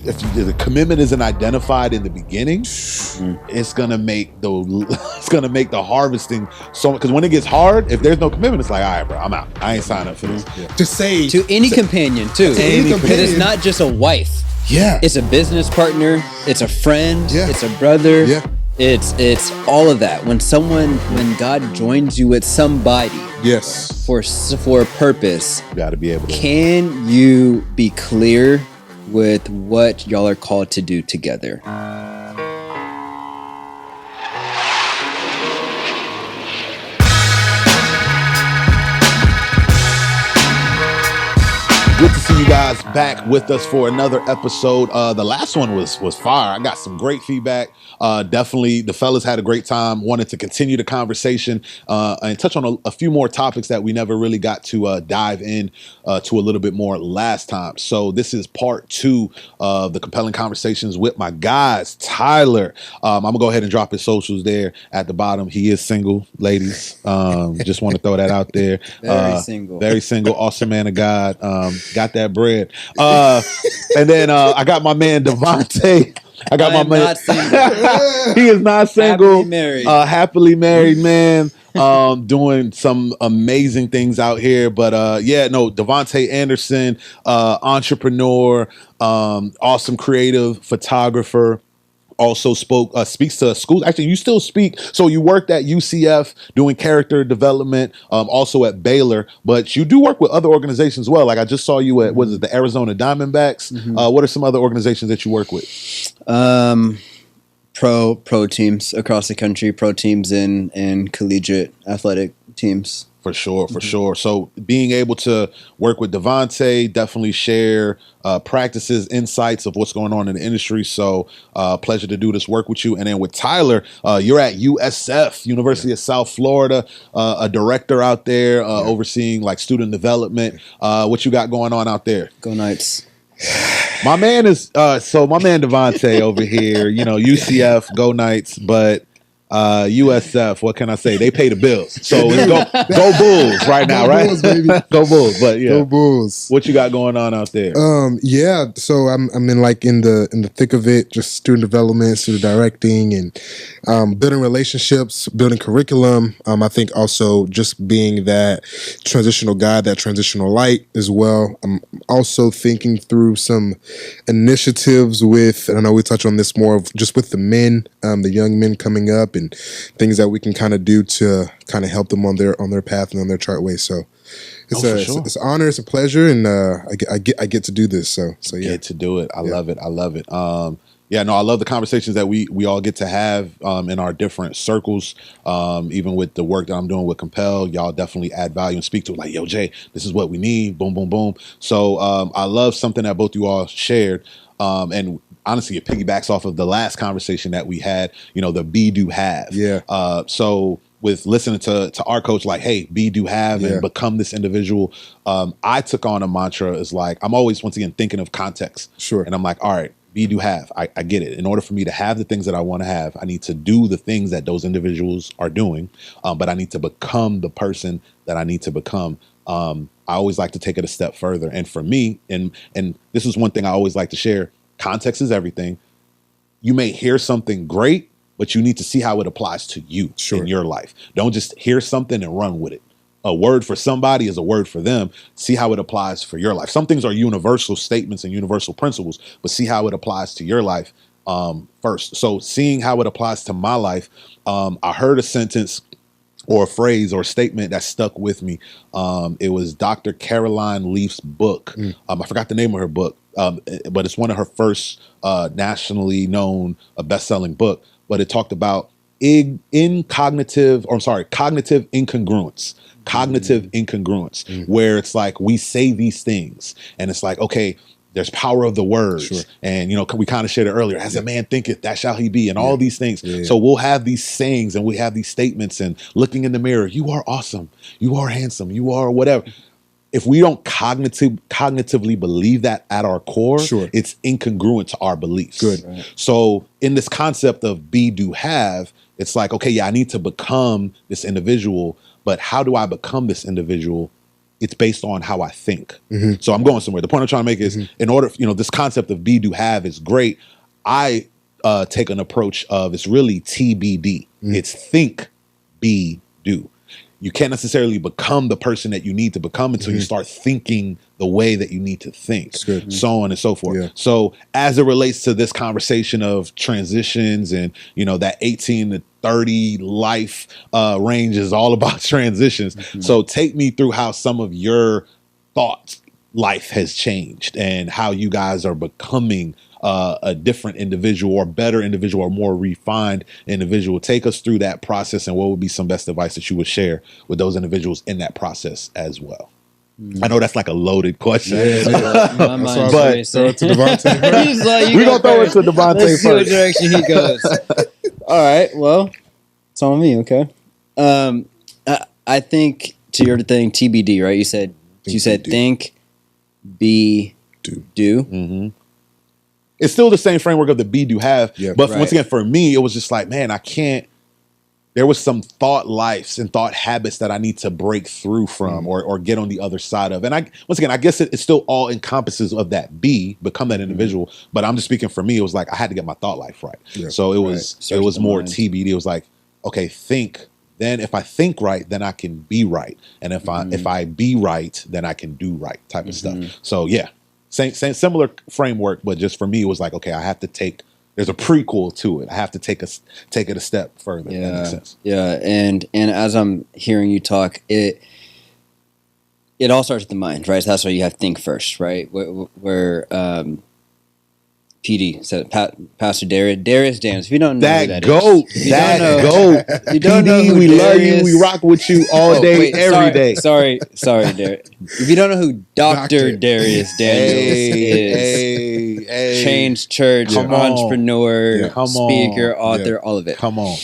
if the commitment isn't identified in the beginning, it's gonna make the harvesting so. Because when it gets hard, if there's no commitment, it's like, all right, bro, I'm out. I ain't signing up for this. To say to any companion too. Because it's not just a wife. Yeah. It's a business partner. It's a friend. Yeah. It's a brother. Yeah. It's all of that. When God joins you with somebody. Yes. For a purpose. You got to be able to. Can you be clear with what y'all are called to do together? Good to see you guys back with us for another episode. The last one was fire. I got some great feedback. Definitely, the fellas had a great time. Wanted to continue the conversation and touch on a few more topics that we never really got to dive in to a little bit more last time. So this is part 2 of the compelling conversations with my guys, Tyler. I'm gonna go ahead and drop his socials there at the bottom. He is single, ladies. Just want to throw that out there. Very single, awesome man of God. Got that bread. And then I got my man Devontae. I got my man. Not single. He is not single. Happily married man. Doing some amazing things out here. But Devontae Anderson, entrepreneur, awesome creative photographer. Also speaks to schools. Actually, you still speak. So you worked at UCF doing character development, also at Baylor, but you do work with other organizations as well. Like I just saw you at, the Arizona Diamondbacks? Mm-hmm. What are some other organizations that you work with? Pro teams across the country, pro teams in collegiate athletic teams. For sure. So being able to work with Devontae, definitely share practices, insights of what's going on in the industry. So pleasure to do this work with you. And then with Tyler, you're at USF, University of South Florida, a director out there overseeing like student development. What you got going on out there? Go Knights. My man is my man Devontae over here, UCF, go Knights, but USF, what can I say? They pay the bills. So it's go Bulls right now, right? Bulls, baby. Go Bulls, but yeah. Go Bulls. What you got going on out there? So I'm in the thick of it, just student development, student directing, and building relationships, building curriculum. I think also just being that transitional guide, that transitional light as well. I'm also thinking through some initiatives with, and I know we touch on this more of just with the men, the young men coming up, and things that we can kind of do to kind of help them on their path and on their chart way. So it's it's an honor, it's a pleasure, and I get to do this. So yeah, get to do it. I love it. I love the conversations that we all get to have in our different circles. Even with the work that I'm doing with Compel, y'all definitely add value and speak to it. Like, yo, Jay, this is what we need. Boom, boom, boom. So I love something that both you all shared, and honestly, it piggybacks off of the last conversation that we had, the be, do, have. Yeah. So with listening to our coach, like, hey, be, do, have, and become this individual, I took on a mantra is like, I'm always, once again, thinking of context. Sure. And I'm like, all right, be, do, have. I get it. In order for me to have the things that I want to have, I need to do the things that those individuals are doing, but I need to become the person that I need to become. I always like to take it a step further. And for me, and this is one thing I always like to share, context is everything. You may hear something great, but you need to see how it applies to you in your life. Don't just hear something and run with it. A word for somebody is a word for them. See how it applies for your life. Some things are universal statements and universal principles, but see how it applies to your life first. So seeing how it applies to my life, I heard a sentence or a phrase or a statement that stuck with me. It was Dr. Caroline Leaf's book. I forgot the name of her book, but it's one of her first nationally known best-selling book. But it talked about cognitive incongruence. Cognitive incongruence, where it's like we say these things and it's like, okay, there's power of the words. And, we kind of shared it earlier. As a man thinketh, that shall he be, and all these things. So we'll have these sayings and we have these statements and looking in the mirror, you are awesome, you are handsome, you are whatever. If we don't cognitively believe that at our core, it's incongruent to our beliefs. Right. So in this concept of be, do, have, it's like, okay, I need to become this individual, but how do I become this individual it's based on how I think. So I'm going somewhere. The point I'm trying to make is, in order, this concept of be, do, have is great. I take an approach of, it's really TBD. It's think, be, do. You can't necessarily become the person that you need to become until you start thinking the way that you need to think, so on and so forth. Yeah. So as it relates to this conversation of transitions and, that 18 to 30 life range is all about transitions. So take me through how some of your thought life has changed and how you guys are becoming a different individual or better individual or more refined individual. Take us through that process, and what would be some best advice that you would share with those individuals in that process as well? I know that's like a loaded question. My mind's But- racing. Throw it to Devontae. He's like, you We're go going to throw it first. to Devontae Let's see what first. direction he goes. All right. Well, it's on me. Okay. I think to your thing, TBD, right? You said think, be, do. Mm-hmm. It's still the same framework of the be, do, have. Yeah. But Right. once again, for me, it was just like, man, I can't. There was some thought lives and thought habits that I need to break through from or get on the other side of. And once again, I guess it still all encompasses of that become that individual. But I'm just speaking for me. It was like I had to get my thought life right. Yeah. So it was Search the more mind. TBD. It was like, okay, think. Then if I think right, then I can be right. And if I be right, then I can do right type of stuff. So yeah, same similar framework, but just for me, it was like, okay, I have to take. There's a prequel to it. I have to take it a step further. If that makes sense. Yeah, and as I'm hearing you talk, it all starts with the mind, right? So that's why you have to think first, right? Where PD said Pastor Darius Daniels. If you don't know who that goat, is, goat. you don't know PD, who we love you. Darius- We rock with you all day, every day. Sorry, Darius. If you don't know who Dr. Darius Daniels is, Hey, Change Church, Come on. entrepreneur, Yeah. Come speaker, on. author, all of it. Come on.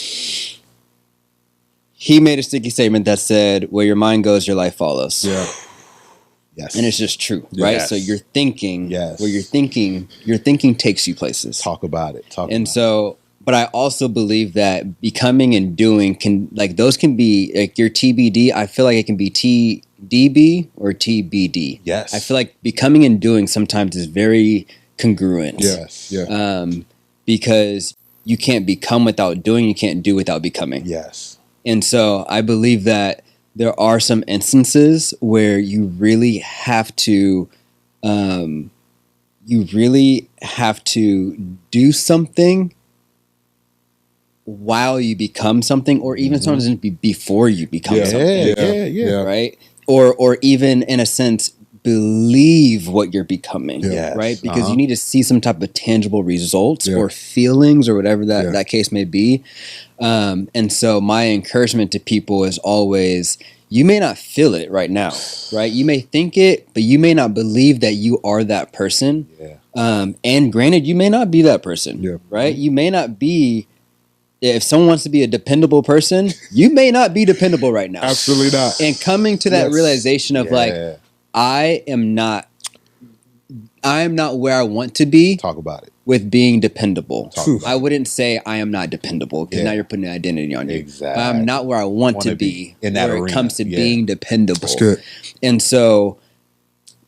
He made a sticky statement that said, "Where your mind goes, your life follows." Yeah. Yes. And it's just true, right? Yes. So you're thinking, Yes. where your thinking takes you places. Talk about it. But I also believe that becoming and doing those can be like your TBD. I feel like it can be TDB or TBD. Yes. I feel like becoming and doing sometimes is very congruent. Yes. Yeah. Because you can't become without doing, you can't do without becoming. Yes. And so I believe that there are some instances where you really have to do something while you become something, or even sometimes before you become something, Yeah. right? Or even in a sense believe what you're becoming, Yeah. right? Because Uh-huh. you need to see some type of tangible results Yeah. or feelings or whatever that, Yeah. that case may be. And so my encouragement to people is always, you may not feel it right now, right? You may think it, but you may not believe that you are that person. Yeah. And granted, you may not be that person, Yeah. right? You may not be, if someone wants to be a dependable person, you may not be dependable right now. Absolutely not. And coming to that Yes. realization of like, I am not where I want to be Talk about it. with being dependable. Talk about I wouldn't say I am not dependable because Yeah. now you're putting an identity on you. Exactly. But I'm not where I want Wanna to be in that where it arena. comes to Yeah. being dependable. That's good. And so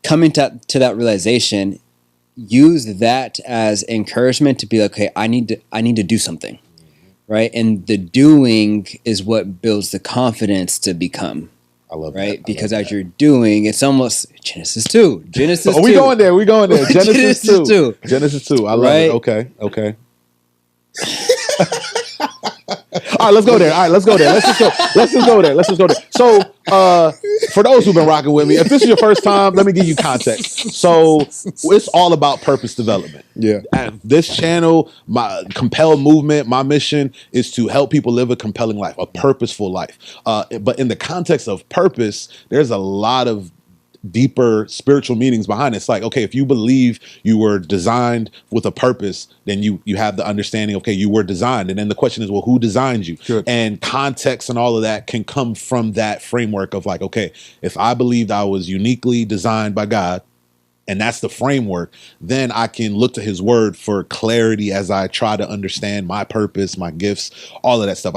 coming to that realization, use that as encouragement to be like, okay, I need to do something. Right. And the doing is what builds the confidence to become. I love Right. that. Because as you're doing, it's almost Genesis 2. Genesis 2. Oh, we going there. Genesis 2. 2. Genesis 2. I love Right? it. Okay. All right, let's go there. Let's just go there. So, for those who've been rocking with me, if this is your first time, let me give you context. So, it's all about purpose development. Yeah. And this channel, my Compel movement, my mission is to help people live a compelling life, a purposeful life. But in the context of purpose, there's a lot of deeper spiritual meanings behind it. It's like, okay, if you believe you were designed with a purpose, then you have the understanding, okay, you were designed. And then the question is, well, who designed you? Good. And context and all of that can come from that framework of like, okay, if I believed I was uniquely designed by God, and that's the framework, then I can look to his word for clarity as I try to understand my purpose, my gifts, all of that stuff.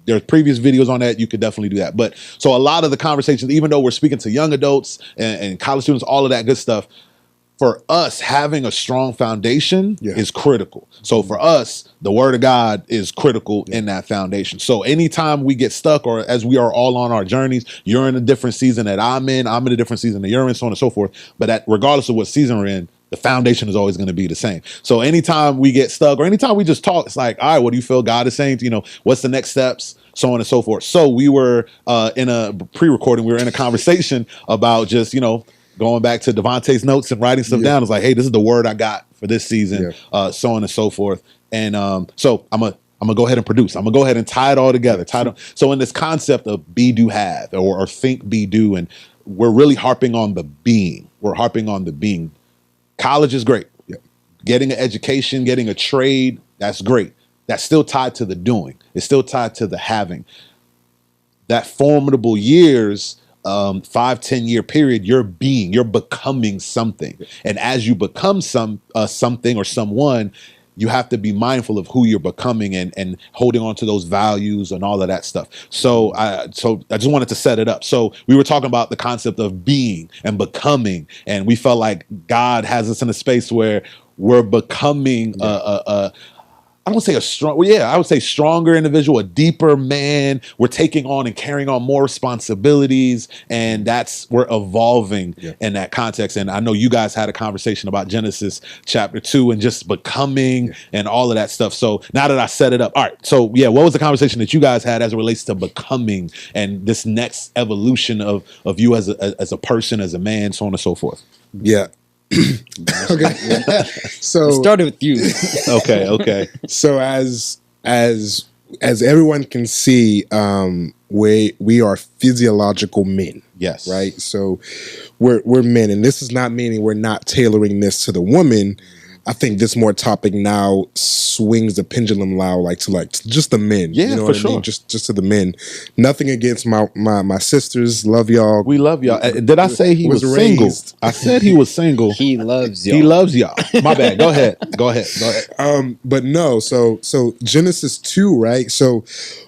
there's previous videos on that. You could definitely do that. But so a lot of the conversations, even though we're speaking to young adults and college students, all of that good stuff, for us, having a strong foundation is critical. So for us, the word of God is critical in that foundation. So anytime we get stuck, or as we are all on our journeys, you're in a different season that I'm in a different season that you're in, so on and so forth. But regardless of what season we're in, the foundation is always going to be the same. So anytime we get stuck, or anytime we just talk, it's like, all right, what do you feel God is saying? What's the next steps? So on and so forth. So we were in a pre-recording, we were in a conversation about just, going back to Devontae's notes and writing stuff down. It's like, hey, this is the word I got for this season, so on and so forth. And so I'm gonna go ahead and produce. I'm gonna go ahead and tie it all together. So in this concept of be, do, have, or think, be, do, and we're really harping on the being. We're harping on the being. College is great. Getting an education, getting a trade, that's great. That's still tied to the doing. It's still tied to the having. That formidable years, 5-10 year period, you're becoming something. And as you become something or someone, you have to be mindful of who you're becoming and holding on to those values and all of that stuff. So I just wanted to set it up. So we were talking about the concept of being and becoming, and we felt like God has us in a space where we're becoming I don't say I would say stronger individual, a deeper man. We're taking on and carrying on more responsibilities, and we're evolving in that context. And I know you guys had a conversation about Genesis chapter 2 and just becoming and all of that stuff. So now that I set it up, all right. So what was the conversation that you guys had as it relates to becoming and this next evolution of you as a person, as a man, so on and so forth? Yeah. Okay. So it started with you. Okay. So as everyone can see, we are physiological men. Yes. Right. So we're men, and this is not meaning we're not tailoring this to the woman. I think this more topic now swings the pendulum now, to just the men. Yeah, you know for what sure. I mean? Just to the men. Nothing against my sisters. Love y'all. We love y'all. Did I say he was single? I said he was single. He loves y'all. He loves y'all. My bad. Go ahead. But no. So Genesis 2, right? So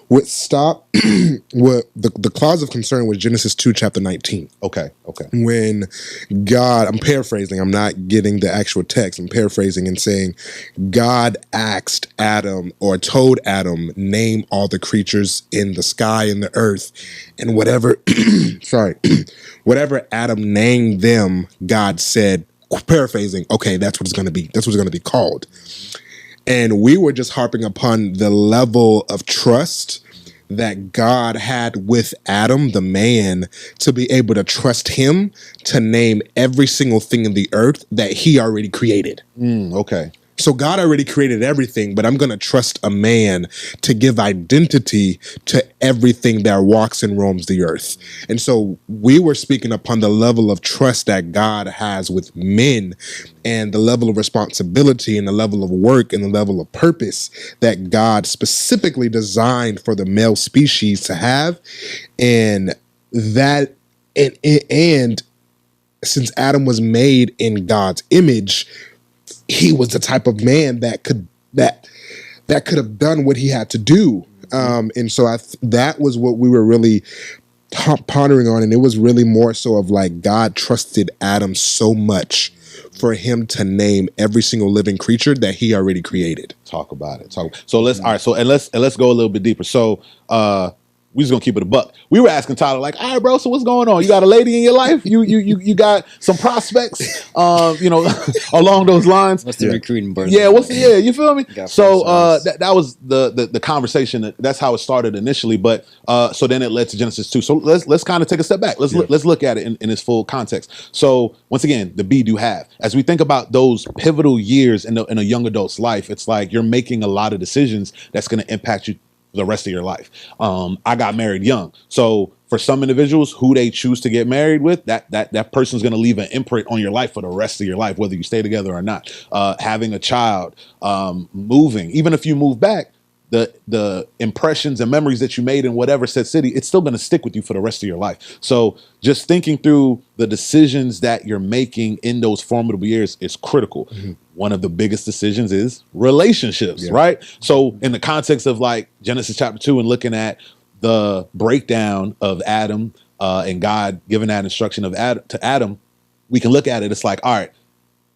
what the clause of concern was Genesis 2, chapter 19. Okay. When God, I'm paraphrasing, I'm not getting the actual text, I'm paraphrasing and saying, God asked Adam, or told Adam, name all the creatures in the sky and the earth, and whatever Adam named them, God said, paraphrasing, okay, that's what it's going to be. That's what it's going to be called. And we were just harping upon the level of trust that God had with Adam, the man, to be able to trust him to name every single thing in the earth that he already created. Okay. So God already created everything, but I'm going to trust a man to give identity to everything that walks and roams the earth. And so we were speaking upon the level of trust that God has with men, and the level of responsibility and the level of work and the level of purpose that God specifically designed for the male species to have. And that, and since Adam was made in God's image, he was the type of man that could have done what he had to do. And so that was what we were really pondering on. And it was really more so of like, God trusted Adam so much for him to name every single living creature that he already created. Talk about it. So let's go a little bit deeper. So we just gonna keep it a buck. We were asking Tyler, like, all right, bro, so what's going on? You got a lady in your life? You got some prospects, along those lines. What's the recruiting burn? Yeah, you feel me? So that was the conversation. That's how it started initially. But so then it led to Genesis 2. So let's kind of take a step back. Let's look at it in its full context. So once again, the be, do, have. As we think about those pivotal years in a young adult's life, it's like you're making a lot of decisions that's going to impact you the rest of your life. I got married young. So for some individuals who they choose to get married with, that person's going to leave an imprint on your life for the rest of your life, whether you stay together or not. Having a child, moving, even if you move back, the impressions and memories that you made in whatever said city, it's still going to stick with you for the rest of your life. So just thinking through the decisions that you're making in those formidable years is critical. One of the biggest decisions is relationships, right? So in the context of like Genesis chapter 2 and looking at the breakdown of Adam and God giving that instruction of to Adam, we can look at it. It's like, all right,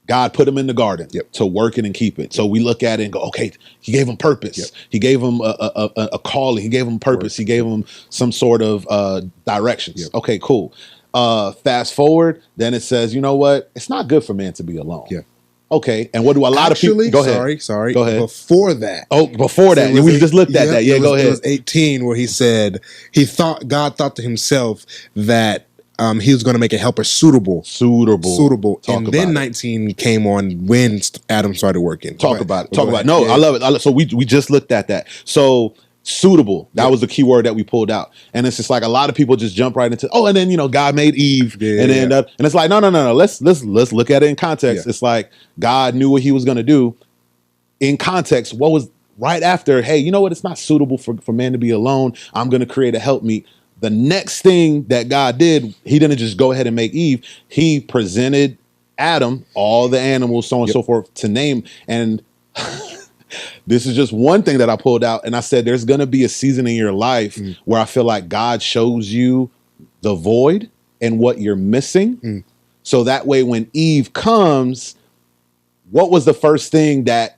God put him in the garden to work it and keep it. So we look at it and go, okay, he gave him purpose. He gave him a calling. He gave him purpose. He gave him some sort of directions. Okay, cool. Fast forward, then it says, you know what? It's not good for man to be alone. Okay, and what do a lot of people... Go ahead. Sorry. Go ahead. Before that. Oh, before that. We just looked at that. Yeah, go ahead. It was 18 where he said, God thought to himself that he was going to make a helper suitable. And then 19 came on when Adam started working. Talk about it. No, I love it. So we just looked at that. So suitable. That was the key word that we pulled out. And it's just like a lot of people just jump right into, and then, God made Eve. And then, and it's like, no. Let's look at it in context. It's like God knew what he was going to do. In context, what was right after, hey, you know what? It's not suitable for man to be alone. I'm going to create a helpmeet. The next thing that God did, he didn't just go ahead and make Eve. He presented Adam all the animals, so on and so forth, to name. And this is just one thing that I pulled out. And I said, there's going to be a season in your life where I feel like God shows you the void and what you're missing. So that way, when Eve comes, what was the first thing that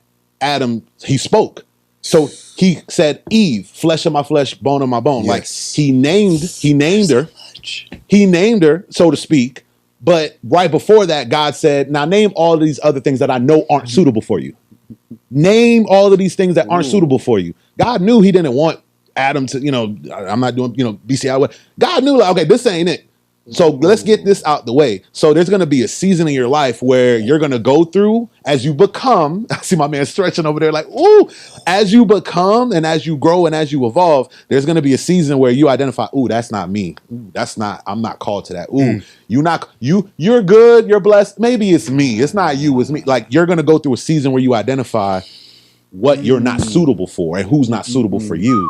he spoke? So he said, Eve, flesh of my flesh, bone of my bone. Like he named her. He named her, so to speak. But right before that, God said, now name all of these other things that I know aren't suitable for you. Name all of these things that aren't suitable for you. God knew he didn't want Adam to, I'm not doing, BCI. God knew, like, okay, this ain't it. So let's get this out the way. So there's going to be a season in your life where you're going to go through as you become. I see my man stretching over there like, ooh, as you become and as you grow and as you evolve, there's going to be a season where you identify, ooh, that's not me. Ooh, I'm not called to that. Ooh, you're good. You're blessed. Maybe it's me. It's not you. It's me. Like you're going to go through a season where you identify what you're not suitable for and who's not suitable for you.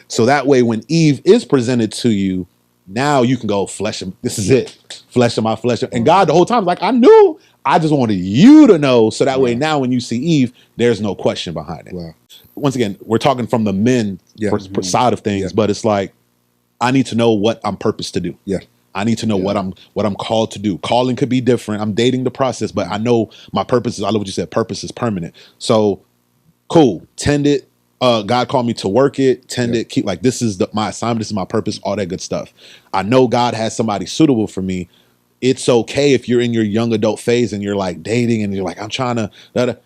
So that way, when Eve is presented to you, now you can go this is it. Flesh of my flesh. And God the whole time, like, I knew. I just wanted you to know. So that way now when you see Eve, there's no question behind it. Wow. Once again, we're talking from the men side of things, but it's like, I need to know what I'm purposed to do. I need to know what I'm called to do. Calling could be different. I'm dating the process, but I know my purpose is, I love what you said, purpose is permanent. So cool. Tend it. God called me to work it, tend it, keep, like, this is my assignment, this is my purpose, all that good stuff. I know God has somebody suitable for me. It's okay if you're in your young adult phase and you're like dating and you're like, I'm trying to, I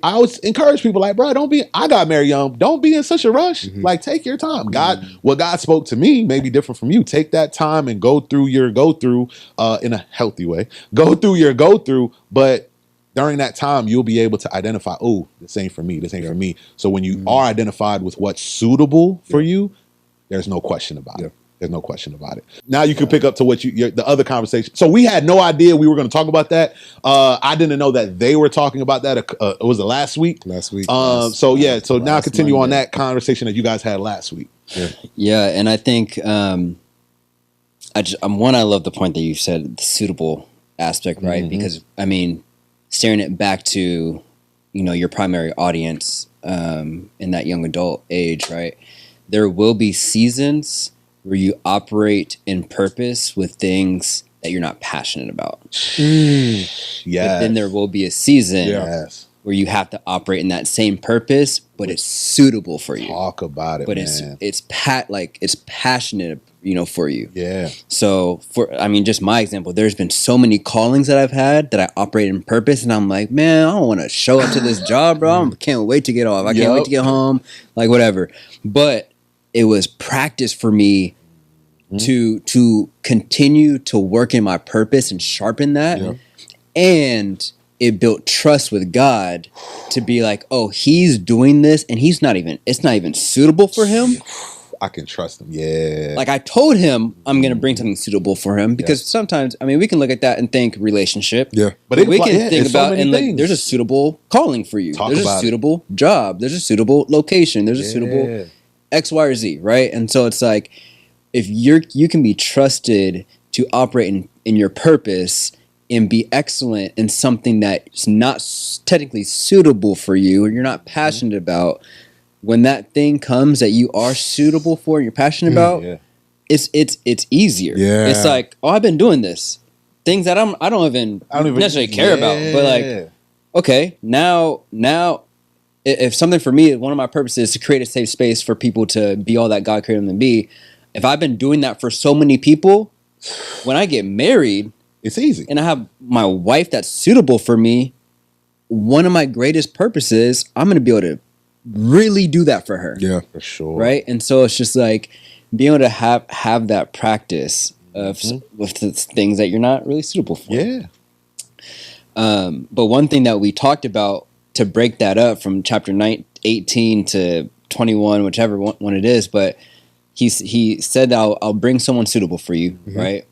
always encourage people like, bro, I got married young. Don't be in such a rush. Like, take your time. What God spoke to me may be different from you. Take that time and go through your go through in a healthy way. Go through your go through, but during that time, you'll be able to identify, oh, this ain't for me. This ain't for me. So when you are identified with what's suitable for you, there's no question about it. There's no question about it. Now you can pick up to what the other conversation. So we had no idea we were going to talk about that. I didn't know that they were talking about that. Was it last week? Last week. So now continue on that conversation that you guys had last week. Yeah, and I think I love the point that you said, the suitable aspect, right? Because I mean, staring it back to, your primary audience in that young adult age, right? There will be seasons where you operate in purpose with things that you're not passionate about. But then there will be a season where you have to operate in that same purpose, but it's suitable for you. Talk about it, but man. it's passionate, for you. Yeah. So just my example, there's been so many callings that I've had that I operate in purpose, and I'm like, man, I don't want to show up to this job, bro. I can't wait to get off. I can't wait to get home, like whatever. But it was practice for me to continue to work in my purpose and sharpen that. And it built trust with God to be like, oh, he's doing this and it's not even suitable for him. I can trust him. Yeah. Like I told him I'm going to bring something suitable for him because sometimes, I mean, we can look at that and think relationship. Yeah. But we can think it's so about, many and like, things. there's a suitable calling for you. Talk There's a about it. suitable job. There's a suitable location. There's a suitable X, Y, or Z, right? And so it's like, if you can be trusted to operate in your purpose and be excellent in something that's not technically suitable for you or you're not passionate about, when that thing comes that you are suitable for and you're passionate about, it's easier. Yeah. It's like, oh, I've been doing this. Things that I don't even necessarily care about. But like, okay, now if something for me, one of my purposes is to create a safe space for people to be all that God created them to be. If I've been doing that for so many people, when I get married, it's easy. And I have my wife that's suitable for me, one of my greatest purposes, I'm going to be able to really do that for her. Yeah, for sure. Right? And so it's just like being able to have that practice of with the things that you're not really suitable for. Yeah. But one thing that we talked about to break that up from chapter 18 to 21, whichever one it is, but he said that I'll bring someone suitable for you, right?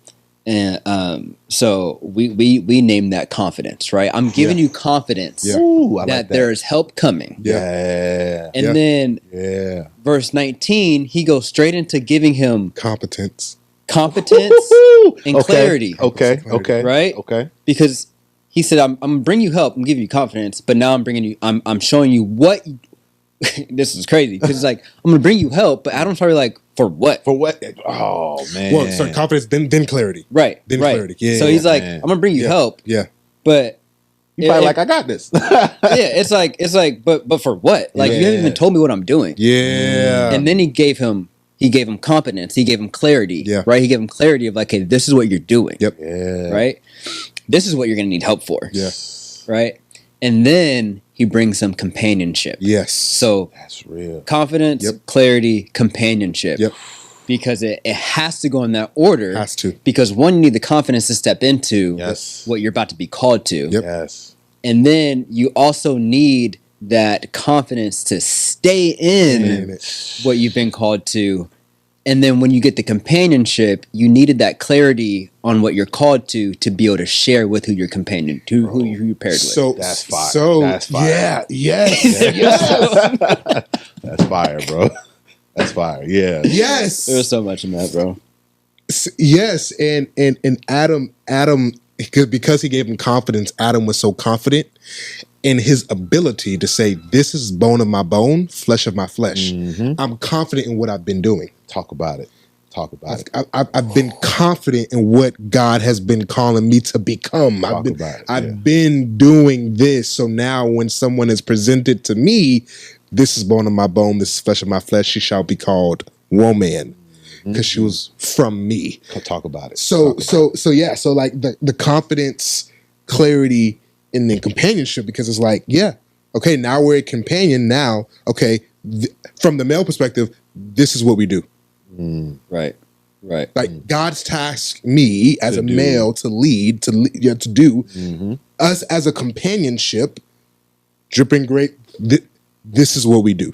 And so we named that confidence, right? I'm giving you confidence that there's help coming. Yeah. And then verse 19, he goes straight into giving him competence and clarity. Okay. Right? Okay. Because he said, I'm gonna bring you help, I'm giving you confidence, but now I'm showing you what this is crazy. Because it's like, I'm gonna bring you help, but Adam's probably like, for what? For what? Oh man. Well, so confidence, then clarity. Right. Then right. clarity. Yeah. So he's like, man. I'm gonna bring you help. Yeah. But you probably like, I got this. it's like, but for what? Like you haven't even told me what I'm doing. Yeah. And then he gave him confidence. He gave him clarity. Yeah. Right. He gave him clarity of like, hey, this is what you're doing. Yep. Yeah. Right. This is what you're gonna need help for. Yes. Right. And then he brings some companionship. Yes. So that's real. Confidence, clarity, companionship. Yep. Because it has to go in that order. Has to. Because one, you need the confidence to step into Yes. what you're about to be called to. Yep. Yes. And then you also need that confidence to stay in what you've been called to. And then when you get the companionship, you needed that clarity on what you're called to be able to share with who you're companion to, who you're paired with. So that's fire. So that's fire. Yeah. Yes. That's fire, bro. That's fire. Yeah. Yes. There was so much in that, bro. Yes, and Adam, because he gave him confidence, Adam was so confident in his ability to say, "This is bone of my bone, flesh of my flesh." I'm confident in what I've been doing. Talk about it. I've been confident in what God has been calling me to become. I've been doing this. So now when someone is presented to me, this is bone of my bone, this is flesh of my flesh, she shall be called woman. Because she was from me. Talk about it. So like the confidence, clarity, and then companionship, because it's like, okay, now we're a companion. Now, okay, from the male perspective, this is what we do. Right. Like God's tasked me as a male to lead, to do. Us as a companionship, dripping grape. This is what we do.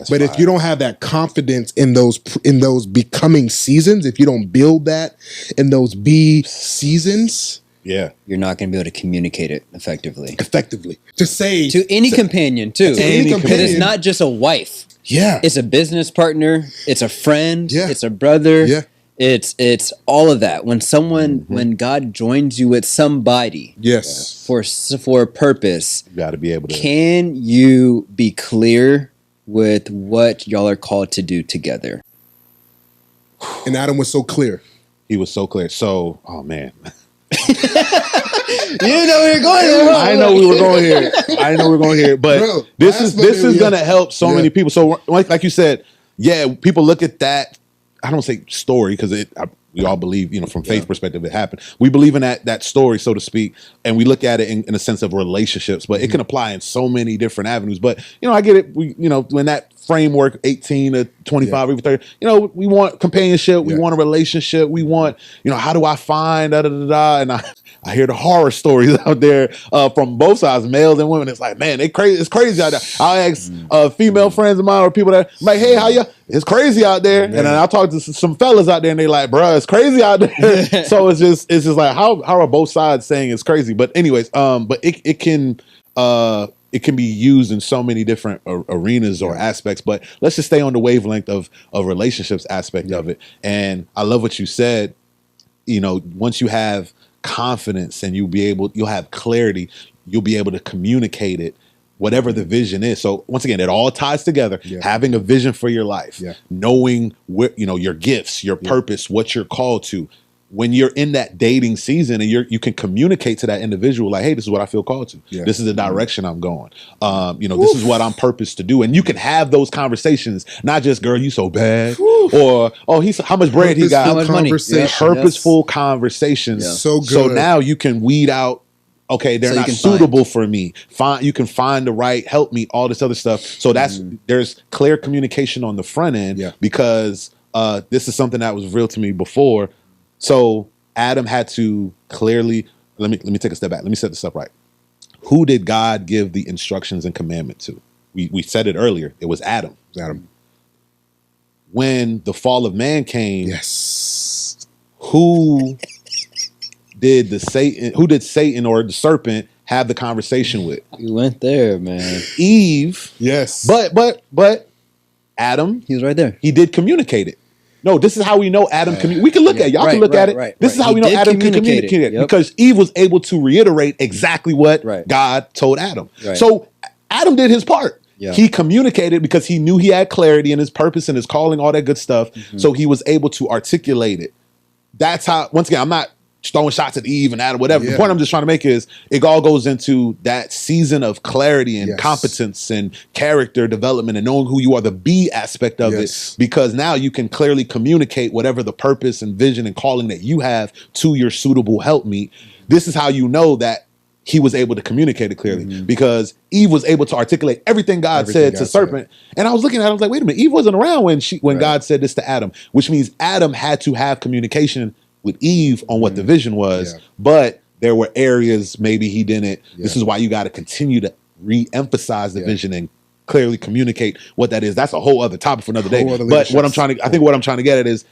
But if you don't have that confidence in those becoming seasons, if you don't build that in those be seasons, you're not going to be able to communicate it effectively. To say to any companion too. To any companion. It's not just a wife. Yeah. It's a business partner. It's a friend. Yeah. It's a brother. Yeah. It's all of that. When when God joins you with somebody, yes, for a purpose, you got to be able to. Can you be clear with what y'all are called to do together? And Adam was so clear. He was so clear. So, oh man. You didn't know we were going here. I know we were going here. I know we were going here. But Bro, this is going to help so many people. So like you said, people look at that. I don't say story because we all believe, from faith perspective, it happened. We believe in that story, so to speak, and we look at it in a sense of relationships, but it can apply in so many different avenues. But, I get it. We, when that framework, 18 to 25, even 30, we want companionship. We want a relationship. We want, how do I find, and I hear the horror stories out there from both sides, males and women. It's like, man, it's crazy out there. I'll ask female friends of mine or people that I'm like, hey, how you? It's crazy out there. And then I'll talk to some fellas out there and they like, bruh, it's crazy out there. So it's just like, how are both sides saying it's crazy? But anyways, but it can be used in so many different arenas or aspects, but let's just stay on the wavelength of relationships aspect of it. And I love what you said. You know, once you have confidence and you'll have clarity, you'll be able to communicate it, whatever the vision is. So once again, it all ties together. Having a vision for your life, knowing what, your gifts, your purpose, what you're called to. When you're in that dating season and you can communicate to that individual like, hey, this is what I feel called to. This is the direction I'm going. This is what I'm purposed to do. And you can have those conversations, not just, girl, you so bad, or, oh, how much bread he got. How much money. Purposeful conversations. So good. So now you can weed out, okay, they're not suitable for me. You can find the right, help me, all this other stuff. So there's clear communication on the front end because this is something that was real to me before. So Adam had to clearly, let me take a step back. Let me set this up right. Who did God give the instructions and commandment to? We said it earlier. It was Adam. When the fall of man came, who did Satan or the serpent have the conversation with? You went there, man. Eve. Yes. But Adam, he was right there. He did communicate it. No, this is how we know Adam communicated. We can look at it. Y'all can look at it. This is how we know Adam can communicate it. Because Eve was able to reiterate exactly what God told Adam. So Adam did his part. He communicated because he knew he had clarity in his purpose and his calling, all that good stuff. So he was able to articulate it. That's how, once again, I'm not throwing shots at Eve and Adam, whatever. The point I'm just trying to make is it all goes into that season of clarity and competence and character development and knowing who you are, the B aspect of it, because now you can clearly communicate whatever the purpose and vision and calling that you have to your suitable helpmeet. This is how you know that he was able to communicate it clearly because Eve was able to articulate everything God said to serpent. And I was looking at it, I was like, wait a minute, Eve wasn't around when God said this to Adam, which means Adam had to have communication with Eve on what the vision was, but there were areas maybe he didn't. This is why you got to continue to re-emphasize the vision and clearly communicate what that is. That's a whole other topic for another day. But what I'm trying to get at is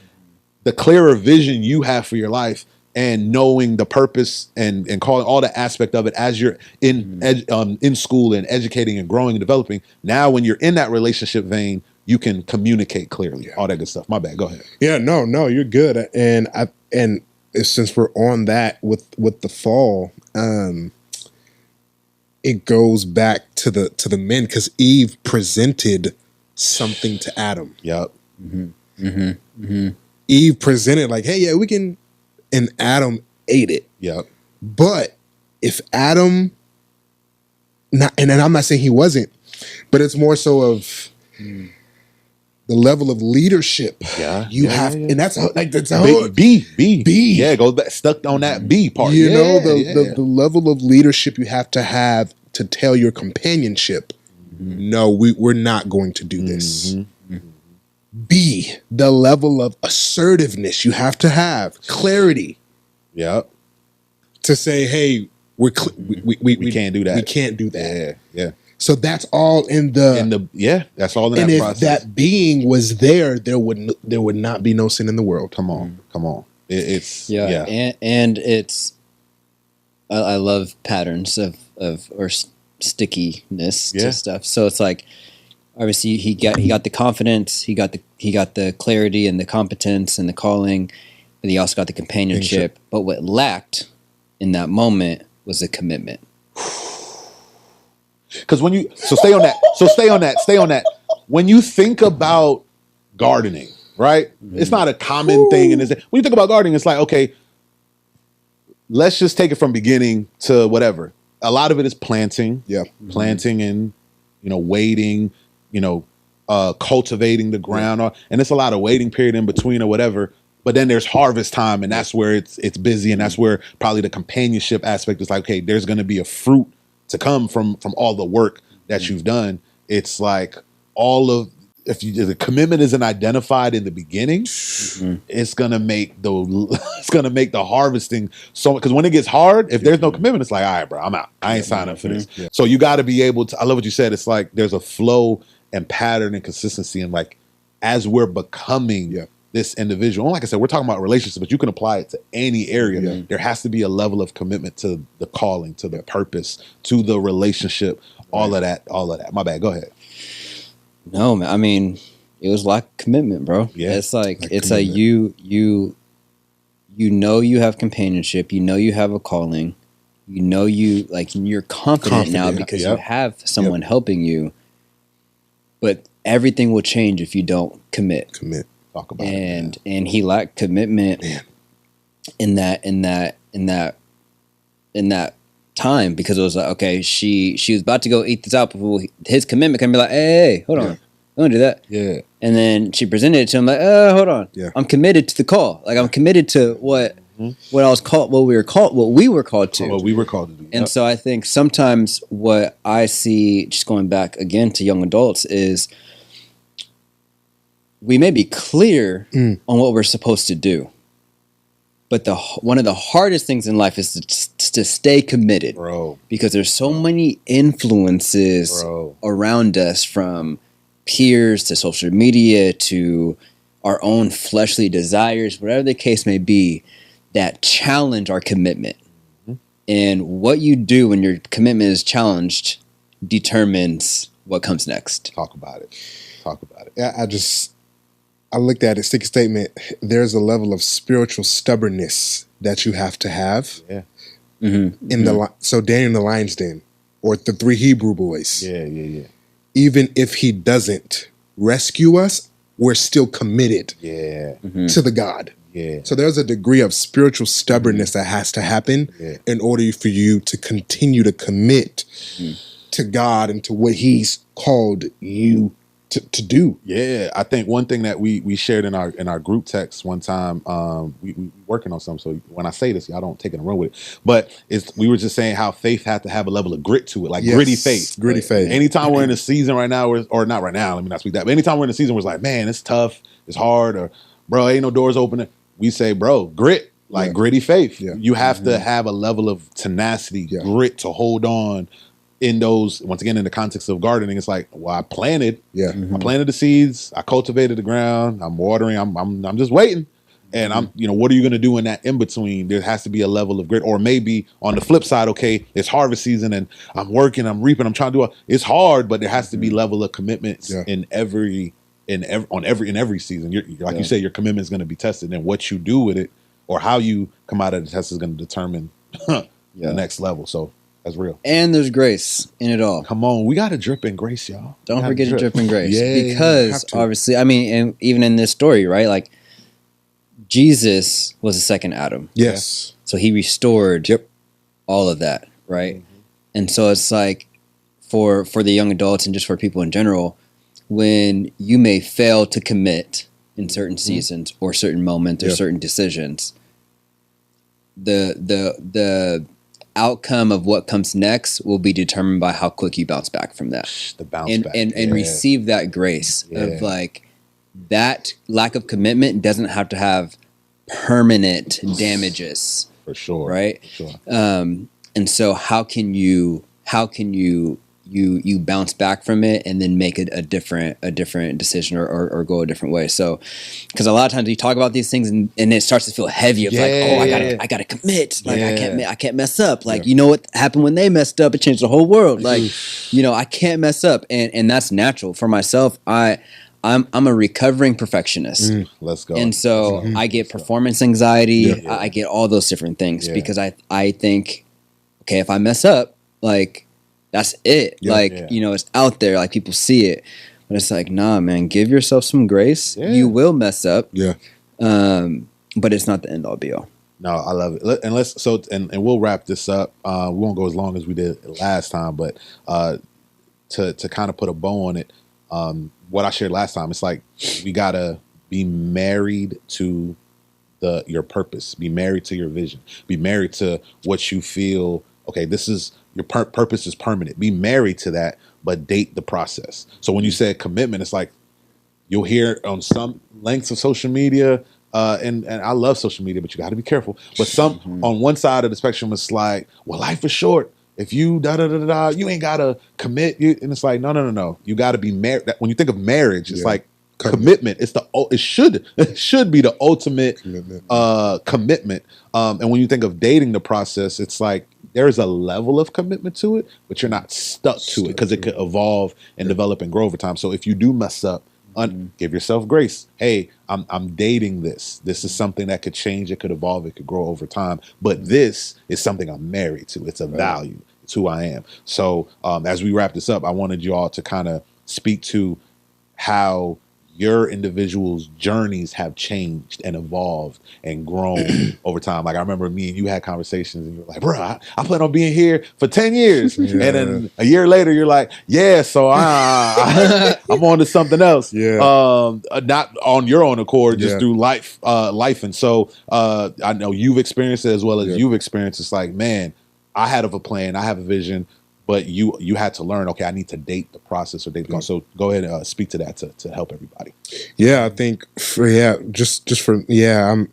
the clearer vision you have for your life and knowing the purpose and calling all the aspect of it as you're in school and educating and growing and developing. Now, when you're in that relationship vein, you can communicate clearly, all that good stuff. My bad. Go ahead. Yeah, no, you're good. And since we're on that with the fall, it goes back to the men because Eve presented something to Adam. Eve presented like, hey, we can, and Adam ate it. But if Adam, and I'm not saying he wasn't, but it's more so of the level of leadership you have, and that's like that's how B. Yeah, it goes back, stuck on that B part. The level of leadership you have to tell your companionship, no, we're not going to do this. B, the level of assertiveness you have to have, clarity. To say, hey, we can't do that. We can't do that. Yeah. So that's all in the that's all in and that if process. that being was there would not be no sin in the world. Come on. It's and it's I love patterns of or stickiness to stuff. So it's like obviously he got the confidence, he got the clarity and the competence and the calling, but he also got the companionship. But what lacked in that moment was the commitment. Because stay on that. When you think about gardening, right? It's not a common thing. And when you think about gardening, it's like, okay, let's just take it from beginning to whatever. A lot of it is planting. Planting and, waiting, cultivating the ground. And it's a lot of waiting period in between or whatever. But then there's harvest time, and that's where it's busy, and that's where probably the companionship aspect is like, okay, there's going to be a fruit to come from all the work that you've done. It's like all of if the commitment isn't identified in the beginning, Mhm. it's gonna make the harvesting so, because when it gets hard, if there's no commitment, it's like, all right, bro, I'm out. I ain't signing up for this. Yeah. So you got to be able to. I love what you said. It's like there's a flow and pattern and consistency, and like as we're becoming Yeah. this individual. And like I said, we're talking about relationships, but you can apply it to any area. Yeah. There has to be a level of commitment to the calling, to the purpose, to the relationship. All of that. My bad. Go ahead. No, man. I mean, it was like commitment, bro. Yeah. It's like Like it's commitment. you know you have companionship, you know you have a calling, you know you're confident now Confident, because yep. you have someone helping you. But everything will change if you don't commit. Commit. Talk about it. And he lacked commitment Man. in that time, because it was like, okay, she was about to go eat this apple. His commitment can be like, hey, hold on, Yeah. don't do that. Yeah. And then she presented it to him like, hold on, Yeah. I'm committed to the call. Like I'm committed to what I was called, what we were called to. What we were called to do. And so I think sometimes what I see, just going back again to young adults, is we may be clear on what we're supposed to do, but one of the hardest things in life is to stay committed, Bro. because there's so many influences Bro. around us, from peers to social media to our own fleshly desires, whatever the case may be, that challenge our commitment. And what you do when your commitment is challenged determines what comes next. Talk about it. Talk about it. Yeah, I looked at it, sticky statement. There's a level of spiritual stubbornness that you have to have Yeah. Mm-hmm. in so Daniel in the lion's den, or the 3 Hebrew boys. Yeah. Even if he doesn't rescue us, we're still committed Yeah. to the God. Yeah. So there's a degree of spiritual stubbornness that has to happen Yeah. in order for you to continue to commit to God and to what He's called you to do. Yeah, I think one thing that we shared in our group text one time, we working on something. So when I say this, y'all don't take it and run with it. But we were just saying how faith had to have a level of grit to it, like Yes, gritty faith. gritty faith. Anytime we're in a season right now, or not right now, let me not speak that. But anytime we're in a season where it's like, man, it's tough, it's hard, or bro, ain't no doors opening. We say, bro, grit, like Yeah. gritty faith. Yeah. You have to have a level of tenacity, Yeah. grit to hold on. In those, once again, in the context of gardening, it's like, well, I planted. Yeah. I planted the seeds. I cultivated the ground. I'm watering. I'm just waiting. And what are you going to do in that in between? There has to be a level of grit, or maybe on the flip side, okay, it's harvest season and I'm working, I'm reaping, I'm trying to do it's hard, but there has to be level of commitments in every season. You say, your commitment is going to be tested, and what you do with it or how you come out of the test is going to determine the next level. So that's real. And there's grace in it all. Come on, we got to drip in grace, y'all. Don't forget to drip in grace. Yeah, because have to. obviously, I mean, and even in this story, right? Like Jesus was the second Adam. Yes. So he restored all of that, right? And so it's like for the young adults and just for people in general, when you may fail to commit in certain seasons or certain moments or certain decisions, the outcome of what comes next will be determined by how quick you bounce back from that. The bounce and back. and receive that grace of like that lack of commitment doesn't have to have permanent damages, for sure, right? For sure. And so how can you bounce back from it and then make it a different decision or go a different way? So because a lot of times you talk about these things and it starts to feel heavy of like, oh, I gotta commit, like I can't mess up, like you know what happened when they messed up, it changed the whole world, like I can't mess up, and that's natural. For myself, I'm a recovering perfectionist. Let's go. And so I get performance anxiety. I get all those different things because I think, okay, if I mess up, like that's it. It's out there, like people see it. But it's like, nah, man, give yourself some grace. Yeah. You will mess up. Yeah. But it's not the end all be all. No, I love it. And we'll wrap this up. We won't go as long as we did last time, but to kind of put a bow on it, what I shared last time, it's like we gotta be married to your purpose, be married to your vision, be married to what you feel. Okay, this is your purpose is permanent. Be married to that, but date the process. So when you said commitment, it's like You'll hear on some lengths of social media, and I love social media, but you got to be careful. But some on one side of the spectrum, it's like, well, life is short. If you da da da da, da you ain't gotta commit. And it's like, no, no, no, no. You got to be married. When you think of marriage, it's like commitment. It's it should be the ultimate commitment. And when you think of dating the process, it's like there's a level of commitment to it, but you're not stuck to it because it could evolve and develop and grow over time. So if you do mess up, give yourself grace. Hey, I'm dating this. This is something that could change. It could evolve. It could grow over time. But this is something I'm married to. It's a value. It's who I am. So as we wrap this up, I wanted you all to kind of speak to how your individuals' journeys have changed and evolved and grown over time. Like I remember me and you had conversations and you were like, bro, I plan on being here for 10 years. And then a year later, you're like, yeah, so I'm on to something else. Not on your own accord, just through life. And so I know you've experienced it as well as you've experienced. It's like, man, I had a plan. I have a vision. But you had to learn, okay, I need to date the process or date the goal. So go ahead and speak to that to help everybody. Yeah, I think I'm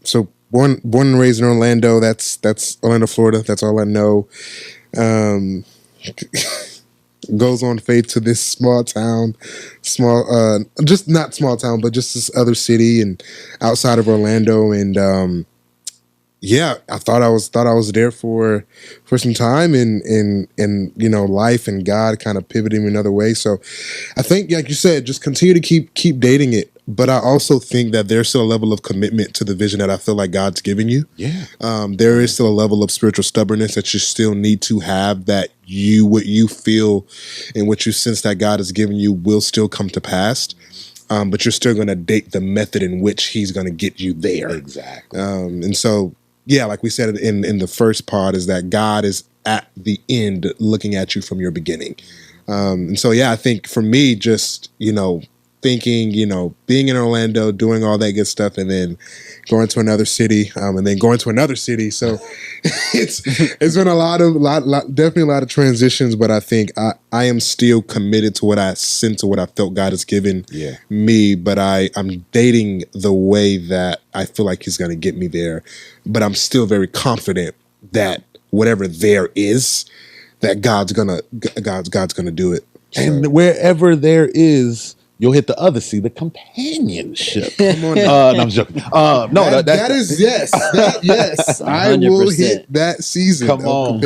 so born and raised in Orlando. That's Orlando, Florida. That's all I know. Goes on faith to this small town, just not small town, but just this other city and outside of Orlando. And I thought I was there for some time and life and God kind of pivoting me another way. So I think, like you said, just continue to keep dating it. But I also think that there's still a level of commitment to the vision that I feel like God's given you. Yeah. There is still a level of spiritual stubbornness that you still need to have, that what you feel and what you sense that God has given you will still come to pass. But you're still going to date the method in which He's going to get you there. Exactly. And so, like we said in the first part, is that God is at the end looking at you from your beginning. And so, I think for me, just, thinking, being in Orlando, doing all that good stuff, and then going to another city, and then going to another city. So it's been definitely a lot of transitions, but I think I am still committed to what I sense or what I felt God has given me, but I'm dating the way that I feel like He's going to get me there. But I'm still very confident that whatever there is, that God's gonna do it. So. And wherever there is, you'll hit the other C, the companionship. Come on now. No, I'm joking. That is yes. Yes. I will hit that season. Come on.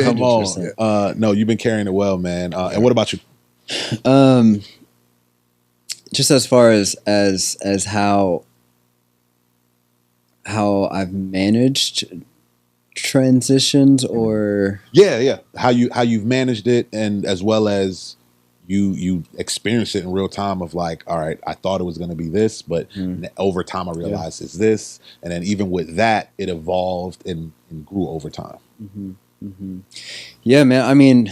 No, you've been carrying it well, man. And what about you? Just as far as how I've managed transitions, or how you've managed it, and as well as you experience it in real time of like, all right, I thought it was going to be this, but over time I realized it's this. And then even with that, it evolved and grew over time. Mm-hmm. Mm-hmm. Yeah, man. I mean,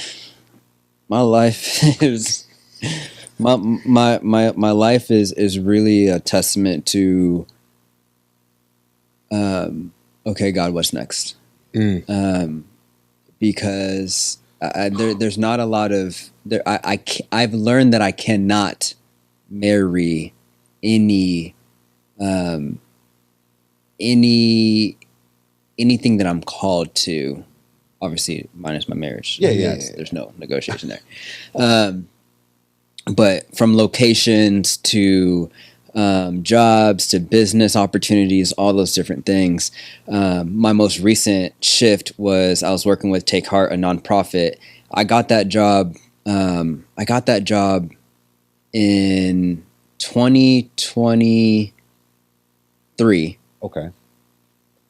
my life is my life is really a testament to, okay, God, what's next? Because there's not a lot of there. I've learned that I cannot marry anything that I'm called to. Obviously, minus my marriage. There's no negotiation there. But from locations to jobs to business opportunities, all those different things. My most recent shift was I was working with Take Heart, a nonprofit. I got that job in 2023. Okay.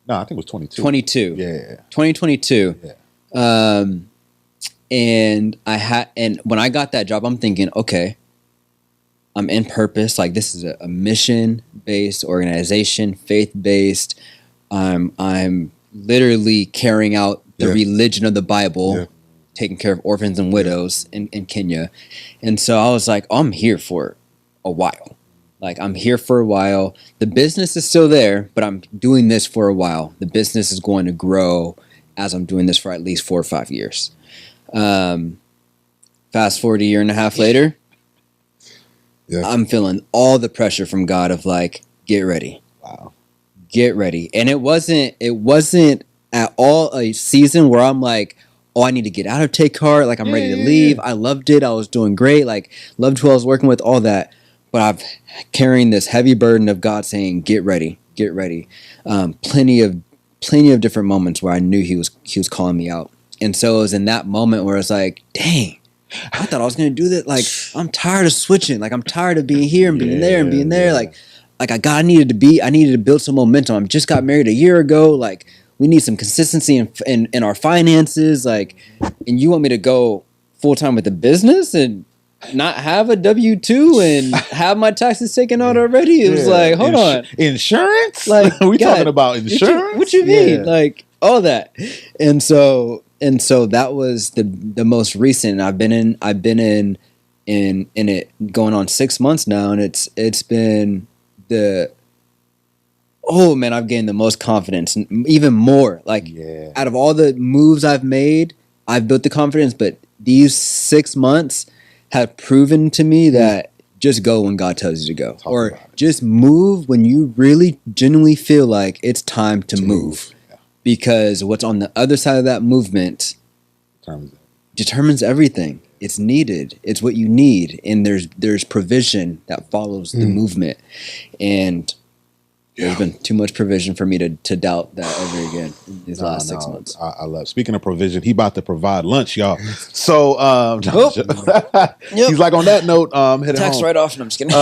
No, I think it was 22. 22. Yeah. 2022. Yeah. And when I got that job, I'm thinking, okay, I'm in purpose. Like, this is a mission-based organization, faith-based. I'm literally carrying out the religion of the Bible, taking care of orphans and widows in Kenya. And so I was like, I'm here for a while. Like, I'm here for a while. The business is still there, but I'm doing this for a while. The business is going to grow as I'm doing this for at least 4 or 5 years. Fast forward a year and a half later, Yeah. I'm feeling all the pressure from God of like, get ready. Wow. Get ready. And it wasn't at all a season where I'm like, oh, I need to get out of Take Heart. Like I'm ready to leave. I loved it. I was doing great. Like loved who I was working with, all that. But I've carrying this heavy burden of God saying, get ready, get ready. Plenty of different moments where I knew he was calling me out. And so it was in that moment where it's like, dang, I thought I was going to do that. Like, I'm tired of switching. Like, I'm tired of being here and being there and being there. Yeah. Like I needed to build some momentum. I just got married a year ago. Like, we need some consistency in our finances. Like, and you want me to go full time with the business and not have a W-2 and have my taxes taken out already? It was like, hold on. Insurance? Like, we God, talking about insurance? What you mean? Like, all that. And so that was the most recent. I've been in it going on 6 months now, and it's been I've gained the most confidence, and even more. Like, out of all the moves I've made, I've built the confidence, but these 6 months have proven to me that just go when God tells you to go, or just move when you really genuinely feel like it's time to move. Because what's on the other side of that movement determines everything. It's needed. It's what you need, and there's provision that follows the movement. And there's been too much provision for me to doubt that ever again in these last 6 months. I love. Speaking of provision, he about to provide lunch, y'all. So he's like, on that note, hit Tax home. right off, and I'm just kidding.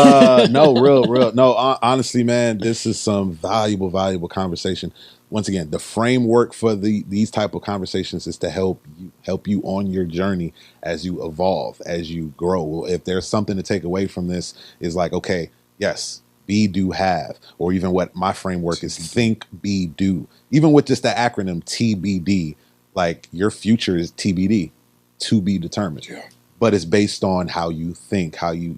No, real. No, honestly, man, this is some valuable conversation. Once again, the framework for these type of conversations is to help you on your journey as you evolve, as you grow. If there's something to take away from this, is like, okay, yes, be, do, have, or even what my framework is, think, be, do. Even with just the acronym TBD, like your future is TBD, to be determined. Yeah. But it's based on how you think, how you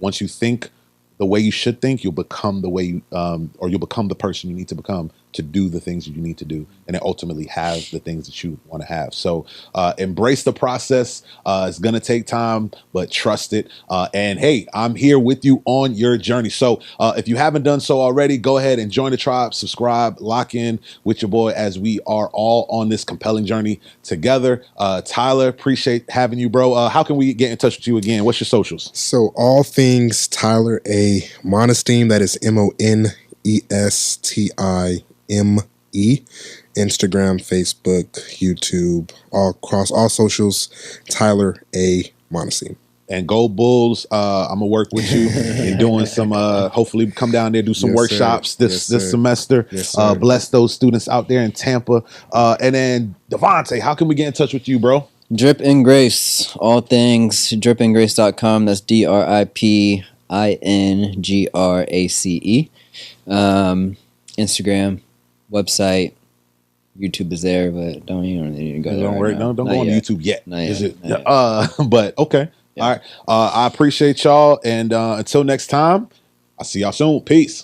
once you think the way you should think, you'll become the way you, or you'll become the person you need to become to do the things that you need to do, and then ultimately have the things that you want to have. So embrace the process. It's going to take time, but trust it. And hey, I'm here with you on your journey. So if you haven't done so already, go ahead and join the tribe, subscribe, lock in with your boy as we are all on this compelling journey together. Tyler, appreciate having you, bro. How can we get in touch with you again? What's your socials? So all things Tyler A. Monestein, that is Monestime. Instagram, Facebook, YouTube, all across all socials, Tyler A. Monestein. And go Bulls. I'm gonna work with you in doing some hopefully come down there, do some workshops this semester. Bless those students out there in Tampa. And then Devontae, how can we get in touch with you, bro? Drip in Grace, all things dripingrace.com. That's DRIPINGRACE. Instagram, website, YouTube is there, but you don't need to go there. Don't go on YouTube yet. Not yet. Is it? But okay. Yeah. All right. I appreciate y'all, and until next time, I'll see y'all soon. Peace.